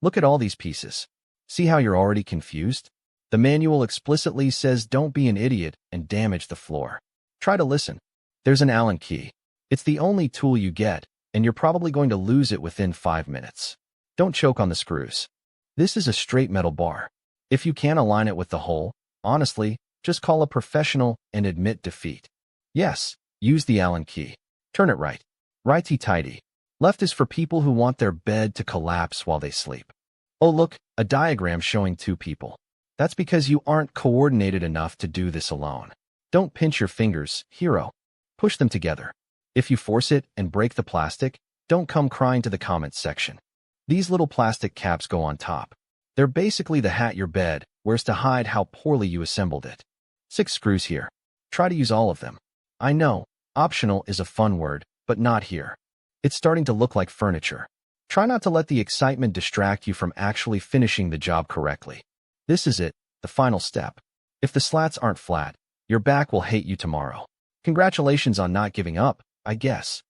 Look at all these pieces. See how you're already confused? The manual explicitly says don't be an idiot and damage the floor. Try to listen. There's an Allen key. It's the only tool you get, and you're probably going to lose it within 5 minutes. Don't choke on the screws. This is a straight metal bar. If you can't align it with the hole, honestly, just call a professional and admit defeat. Yes, use the Allen key. Turn it right. Righty-tighty. Left is for people who want their bed to collapse while they sleep. Oh look, a diagram showing 2 people. That's because you aren't coordinated enough to do this alone. Don't pinch your fingers, hero. Push them together. If you force it and break the plastic, don't come crying to the comments section. These little plastic caps go on top. They're basically the hat your bed wears to hide how poorly you assembled it. 6 screws here. Try to use all of them. I know, optional is a fun word, but not here. It's starting to look like furniture. Try not to let the excitement distract you from actually finishing the job correctly. This is it, the final step. If the slats aren't flat, your back will hate you tomorrow. Congratulations on not giving up, I guess.